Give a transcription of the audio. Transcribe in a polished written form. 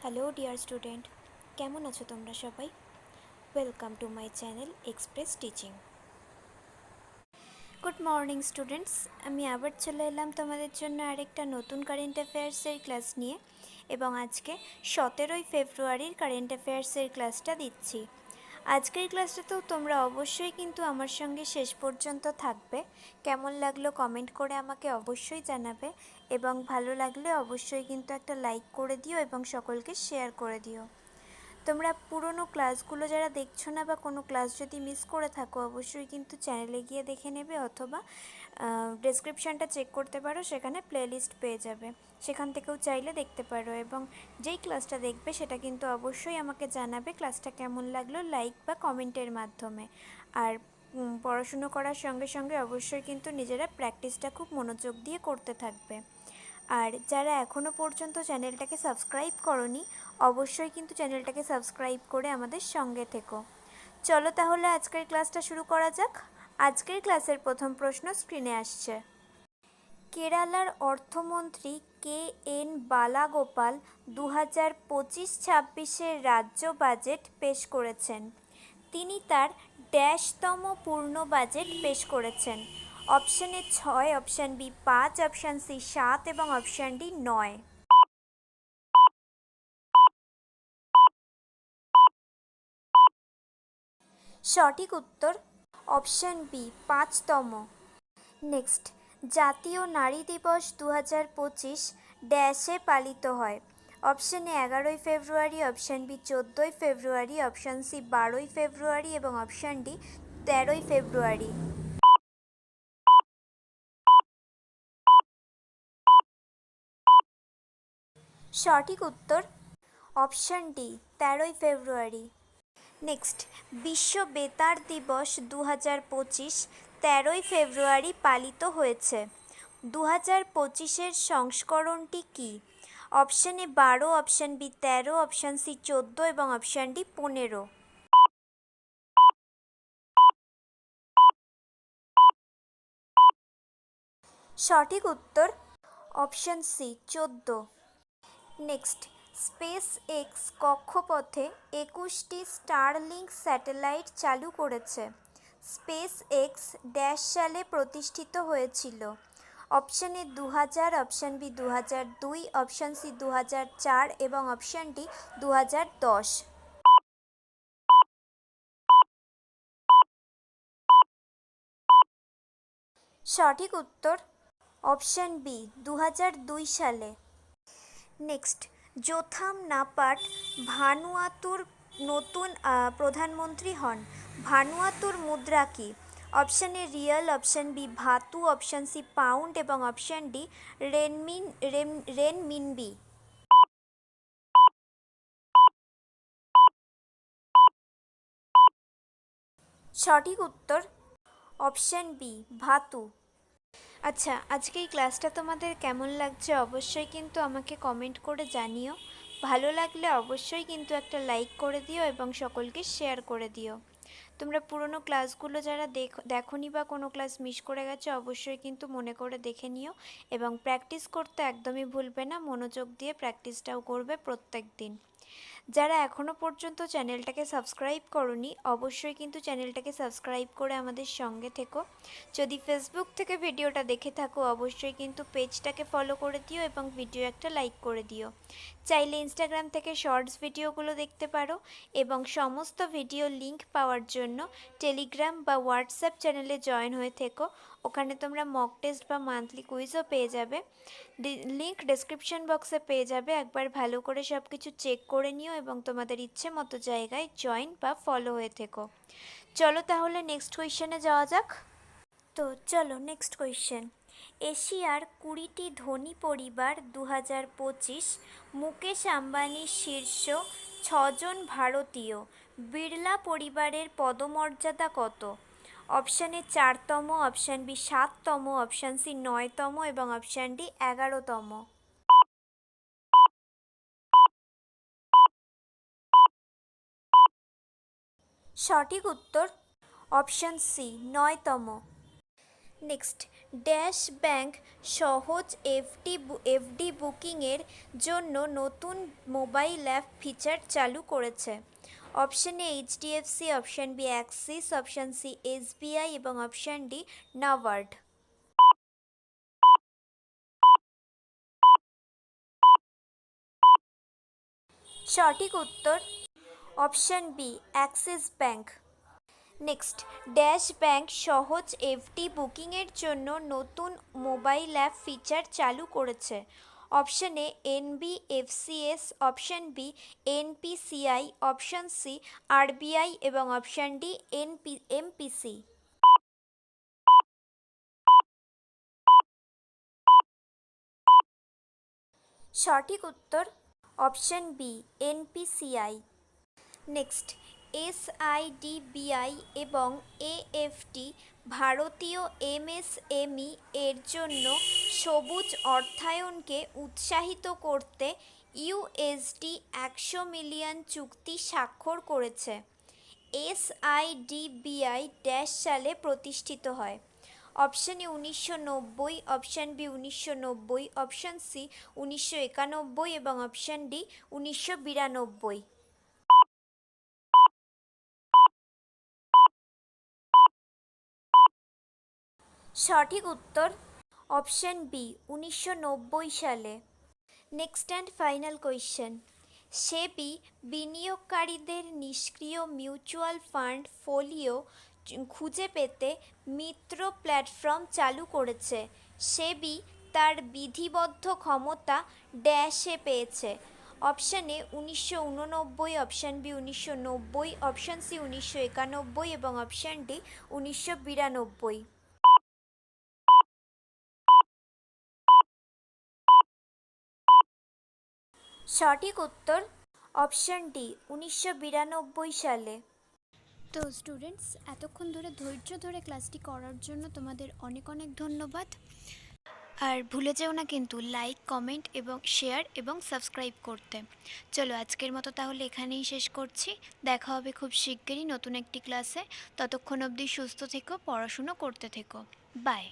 Hello dear student, কেমন আছো তোমরা সবাই? Welcome to my channel express teaching. Good morning students, আমি আবার চলে এলাম তোমাদের জন্য আরেকটা নতুন কারেন্ট অ্যাফেয়ার্সের ক্লাস নিয়ে, এবং আজকে 17ই ফেব্রুয়ারির কারেন্ট অ্যাফেয়ার্সের ক্লাসটা দিচ্ছি। আজকের ক্লাসটাতেও তোমরা অবশ্যই কিন্তু আমার সঙ্গে শেষ পর্যন্ত থাকবে। কেমন লাগলো কমেন্ট করে আমাকে অবশ্যই জানাবে, এবং ভালো লাগলে অবশ্যই কিন্তু একটা লাইক করে দিও এবং সকলকে শেয়ার করে দিও। তোমরা পুরনো ক্লাসগুলো যারা দেখছো না বা কোনো ক্লাস যদি মিস করে থাকো, অবশ্যই কিন্তু চ্যানেলে গিয়ে দেখে নেবে, অথবা ডেসক্রিপশানটা চেক করতে পারো, সেখানে প্লেলিস্ট পেয়ে যাবে, সেখান থেকেও চাইলে দেখতে পারো। এবং যেই ক্লাসটা দেখবে সেটা কিন্তু অবশ্যই আমাকে জানাবে ক্লাসটা কেমন লাগলো লাইক বা কমেন্টের মাধ্যমে। আর পড়াশুনো করার সঙ্গে সঙ্গে অবশ্যই কিন্তু নিজেরা প্র্যাকটিসটা খুব মনোযোগ দিয়ে করতে থাকবে। আর যারা এখনও পর্যন্ত চ্যানেলটাকে সাবস্ক্রাইব করোনি, অবশ্যই কিন্তু চ্যানেলটাকে সাবস্ক্রাইব করে আমাদের সঙ্গে থেকো। চলো তাহলে আজকের ক্লাসটা শুরু করা যাক। আজকের ক্লাসের প্রথম প্রশ্ন স্ক্রিনে আসছে। কেরালার অর্থমন্ত্রী KN বালাগোপাল 2025-26 রাজ্য বাজেট পেশ করেছেন। তিনি তার ড্যাশতম পূর্ণ বাজেট পেশ করেছেন। Option A 6, option B 5, option C 7 এবং অপশান ডি 9। সঠিক উত্তর অপশান বি 5তম। নেক্সট, জাতীয় নারী দিবস 2025 ড্যাশে পালিত হয়। অপশান এ 11ই ফেব্রুয়ারি, অপশান বি 14ই ফেব্রুয়ারি, অপশান সি 12ই ফেব্রুয়ারি এবং অপশান ডি 13ই ফেব্রুয়ারি। সঠিক উত্তর অপশান ডি 13ই ফেব্রুয়ারি। নেক্সট, বিশ্ব বেতার দিবস 2025 13ই ফেব্রুয়ারি পালিত হয়েছে। 2025-এর সংস্করণটি কী? Option A 12, option B 13, option C 14 এবং অপশান ডি 15। সঠিক উত্তর option C 14। Next, SpaceX কক্ষপথে 21টি স্টারলিংক স্যাটেলাইট চালু করেছে। স্পেস এক্স ড্যাশ সালে প্রতিষ্ঠিত হয়েছিল। Option A 2000, option B 2002, option C 2004 এবং অপশান ডি 2010। সঠিক উত্তর অপশান বি 2002 সালে। নেক্সট, জোথাম নাপাট ভানুয়াতুর নতুন প্রধানমন্ত্রী হন। ভানুয়াতুর মুদ্রা কী? Option A rial, option B vatu, option C pound এবং অপশান ডি রেনমিনবি। সঠিক উত্তর অপশান বি ভাতু। আচ্ছা, আজকে এই ক্লাসটা তোমাদের কেমন লাগছে অবশ্যই কিন্তু আমাকে কমেন্ট করে জানিও। ভালো লাগলে অবশ্যই কিন্তু একটা লাইক করে দিও এবং সকলকে শেয়ার করে দিও। তোমরা পুরনো ক্লাসগুলো যারা দেখোনি বা কোনো ক্লাস মিস করে গেছো, অবশ্যই কিন্তু মনে করে দেখে নিও এবং প্র্যাকটিস করতে একদমই ভুলবে না। মনোযোগ দিয়ে প্র্যাকটিসটাও করবে প্রত্যেক দিন। যারা এখনও পর্যন্ত চ্যানেলটাকে সাবস্ক্রাইব করোনি, অবশ্যই কিন্তু চ্যানেলটাকে সাবস্ক্রাইব করে আমাদের সঙ্গে থেকো। যদি ফেসবুক থেকে ভিডিওটা দেখে থাকো, অবশ্যই কিন্তু পেজটাকে ফলো করে দিও এবং ভিডিও একটা লাইক করে দিও। চাইলে ইনস্টাগ্রাম থেকে শর্টস ভিডিওগুলো দেখতে পারো, এবং সমস্ত ভিডিও লিংক পাওয়ার জন্য টেলিগ্রাম বা হোয়াটসঅ্যাপ চ্যানেলে জয়েন হয়ে থেকো। ওখানে তোমরা মক টেস্ট বা মান্থলি কুইজও পেয়ে যাবে। লিংক ডেসক্রিপশন বক্সে পেয়ে যাবে। একবার ভালো করে সব কিছু চেক করে নিও এবং তোমাদের ইচ্ছে মতো জায়গায় জয়েন বা ফলো হয়ে থেকো। চলো তাহলে নেক্সট কোয়েশ্চেনে যাওয়া যাক। তো চলো নেক্সট কোয়েশ্চেন। এশিয়ার 20টি ধনী পরিবার 2025, মুকেশ আম্বানির শীর্ষ 6জন ভারতীয়। বিড়লা পরিবারের পদমর্যাদা কত? অপশান এ 4তম, অপশান বি 7তম, অপশান সি 9তম এবং অপশান ডি 11তম। সঠিক উত্তর অপশান সি 9তম। নেক্সট, ড্যাশ ব্যাংক সহজ এফডি বুকিংয়ের জন্য নতুন মোবাইল অ্যাপ ফিচার চালু করেছে? Option A HDFC, option B Axis, option C SBI এবং অপশন ডি নাবার্ড। সঠিক উত্তর option B Axis bank. Next, dash bank সহজ এফডি বুকিংয়ের জন্য নতুন মোবাইল অ্যাপ ফিচার চালু করেছে? Option A এনবিএফসিএস, option B NPCI, option C RBI এবং অপশন ডি এমপিসি। সঠিক উত্তর option B NPCI. Next, SIDBI এবং এএফটি ভারতীয় এমএসএমই এর জন্য সবুজ অর্থায়নকে উৎসাহিত করতে ইউএসডি 100 মিলিয়ন চুক্তি স্বাক্ষর করেছে। এসআইডিবিআই ড্যাশ সালে প্রতিষ্ঠিত হয়? Option A 1990, option B 1990, option C 1991 এবং অপশন ডি 1992। সঠিক উত্তর অপশন বি 1990 সালে। নেক্সট অ্যান্ড ফাইনাল কোয়েশ্চেন, সেবি বিনিয়োগকারীদের নিষ্ক্রিয় মিউচুয়াল ফান্ড ফোলিও খুঁজে পেতে মিত্র প্ল্যাটফর্ম চালু করেছে। সেবি তার বিধিবদ্ধ ক্ষমতা ড্যাশে পেয়েছে? Option A 1989, option B 1990, option C 1991 এবং অপশন ডি 1992। সঠিক উত্তর অপশন ডি 1992 সালে। তো স্টুডেন্টস, এতক্ষণ ধরে ধৈর্য ধরে ক্লাসটি করার জন্য তোমাদের অনেক অনেক ধন্যবাদ। আর ভুলে যেও না কিন্তু লাইক, কমেন্ট এবং শেয়ার এবং সাবস্ক্রাইব করতে। চলো আজকের মতো তাহলে এখানেই শেষ করছি। দেখা হবে খুব শিগগিরই নতুন একটি ক্লাসে। ততক্ষণ অবধি সুস্থ থেকো, পড়াশুনো করতে থেকো। বাই।